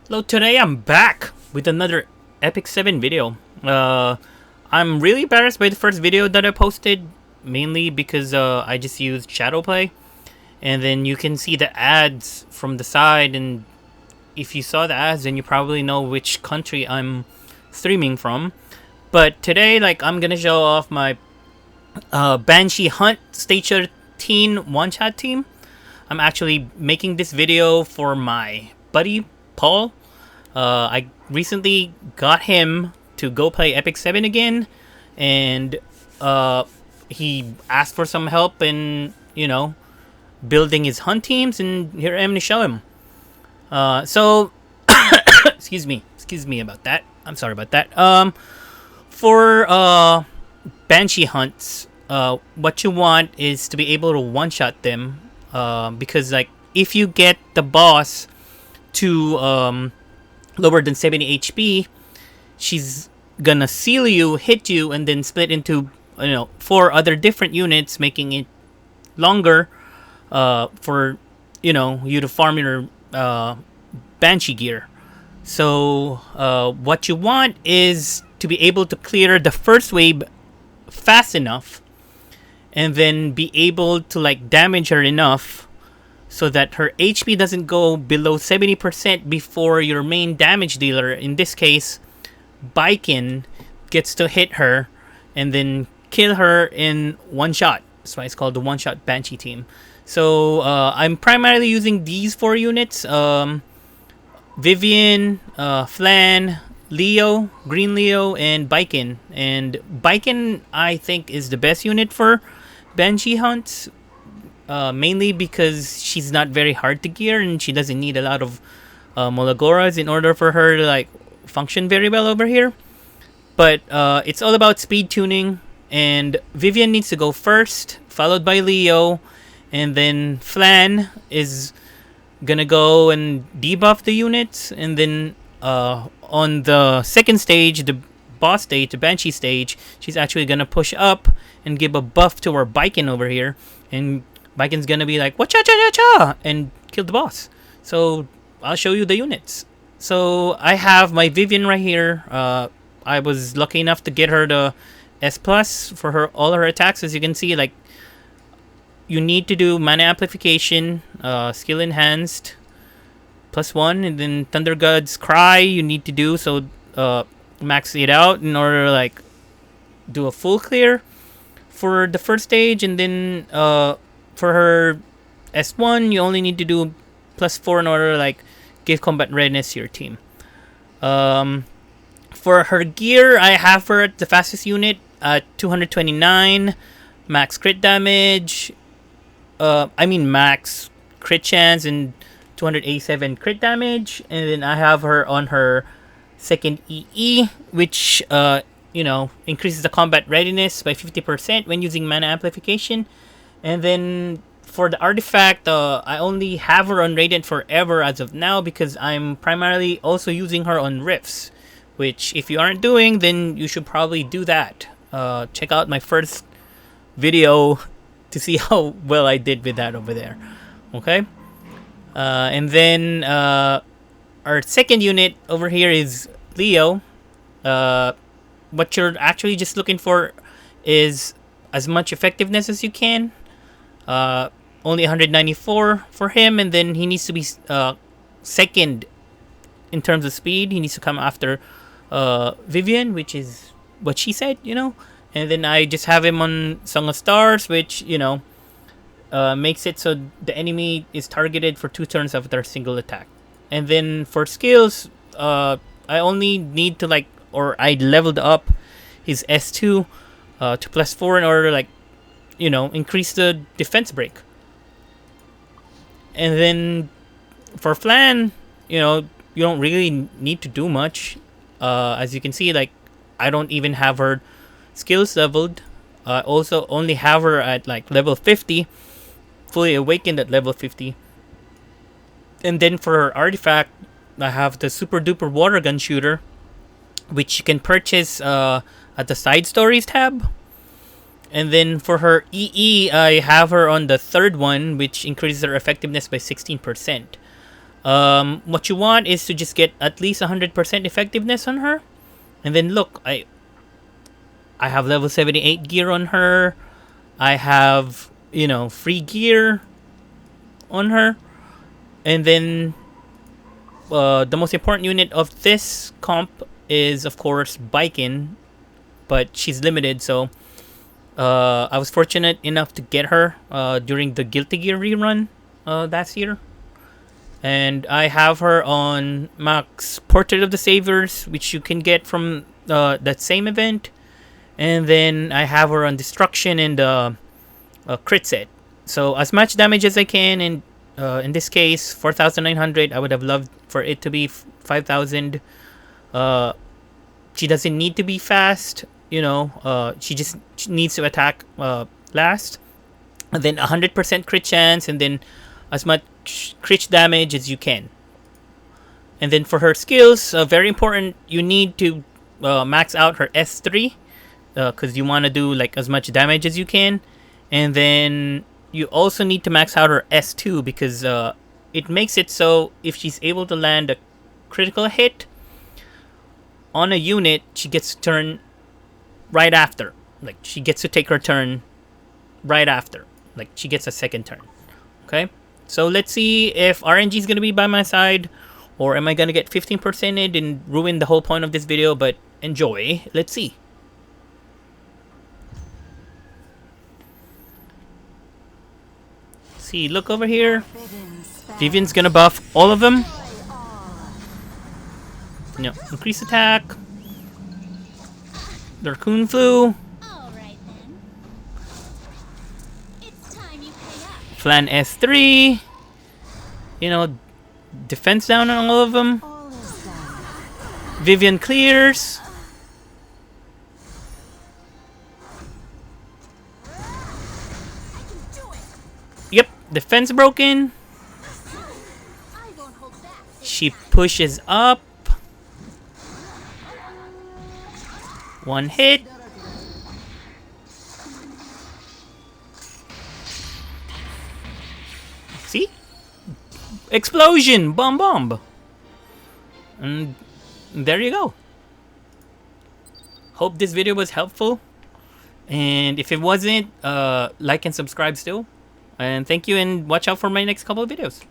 Hello, today I'm back with another Epic 7 video. I'm really embarrassed by the first video that I posted, mainly because I just used Shadowplay, and then you can see the ads from the side, and if you saw the ads, then you probably know which country I'm streaming from. But today, I'm gonna show off my Banshee Hunt Stage 13 one-shot team. I'm actually making this video for my buddy, Paul. I recently got him to go play Epic 7 again, and he asked for some help in, building his hunt teams, and here I am to show him. So, excuse me about that. I'm sorry about that. For Banshee hunts, what you want is to be able to one-shot them, because, if you get the boss to lower than 70 HP, she's gonna seal you, hit you, and then split into 4 other different units, making it longer for you to farm your Banshee gear. So what you want is to be able to clear the first wave fast enough, and then be able to damage her enough so that her HP doesn't go below 70% before your main damage dealer, in this case, Baiken, gets to hit her and then kill her in one shot. That's why it's called the one-shot Banshee team. So I'm primarily using these 4 units. Vivian, Flan, Leo, Green Leo, and Baiken. And Baiken, I think, is the best unit for Banshee hunts. Mainly because she's not very hard to gear, and she doesn't need a lot of Molagoras in order for her to function very well over here. But it's all about speed tuning, and Vivian needs to go first, followed by Leo, and then Flan is gonna go and debuff the units, and then on the second stage, the boss stage, the Banshee stage, she's actually gonna push up and give a buff to our Baiken over here, and Baiken's gonna be like, "Wacha-cha-cha-cha!" and kill the boss. So I'll show you the units. So I have my Vivian right here. I was lucky enough to get her the S plus for all her attacks. As you can see, you need to do mana amplification, skill enhanced, +1, and then Thunder God's Cry you need to do, so max it out in order to do a full clear for the first stage, and then for her S1, you only need to do +4 in order to give combat readiness to your team. For her gear, I have her at the fastest unit at 229 max crit damage. Max crit chance and 287 crit damage, and then I have her on her second EE, which increases the combat readiness by 50% when using mana amplification. And then for the artifact, I only have her on Radiant Forever as of now, because I'm primarily also using her on Rifts, which if you aren't doing, then you should probably do that. Check out my first video to see how well I did with that over there. Okay? And then our second unit over here is Leo. What you're actually just looking for is as much effectiveness as you can. Only 194 for him, and then he needs to be second in terms of speed. He needs to come after Vivian, which is what she said, And then I just have him on Song of Stars, which, makes it so the enemy is targeted for 2 turns after a single attack. And then for skills, I only need to I leveled up his S2 to +4 in order to increase the defense break. And then for Flan, you don't really need to do much. As you can see, I don't even have her skills leveled. I also only have her at level 50, fully awakened at level 50. And then for her artifact, I have the super duper water gun shooter, which you can purchase at the side stories tab. And then for her EE, I have her on the third one, which increases her effectiveness by 16%. What you want is to just get at least 100% effectiveness on her. And then look, I have level 78 gear on her. I have, free gear on her. And then the most important unit of this comp is, of course, Bikin. But she's limited, so I was fortunate enough to get her during the Guilty Gear rerun last year. And I have her on Max Portrait of the Saviors, which you can get from that same event. And then I have her on Destruction and Crit Set. So as much damage as I can, and in this case, 4,900. I would have loved for it to be 5,000. She doesn't need to be fast, she just needs to attack last. And then 100% crit chance, and then as much crit damage as you can. And then for her skills, very important, you need to max out her S3 because you want to do like as much damage as you can. And then you also need to max out her S2 because it makes it so if she's able to land a critical hit on a unit, she gets to turn right after. Like, she gets to take her turn right after. Like, she gets a second turn. Okay? So let's see if RNG is going to be by my side, or am I going to get 15%ed and ruin the whole point of this video, but enjoy. Let's see. See, look over here. Vivian's going to buff all of them. Increase attack. Raccoon flu. Flan S3. Defense down on all of them. Vivian clears. Yep, defense broken. She pushes up. One hit. See? Explosion! Bomb! And there you go. Hope this video was helpful. And if it wasn't, like and subscribe still. And thank you, and watch out for my next couple of videos.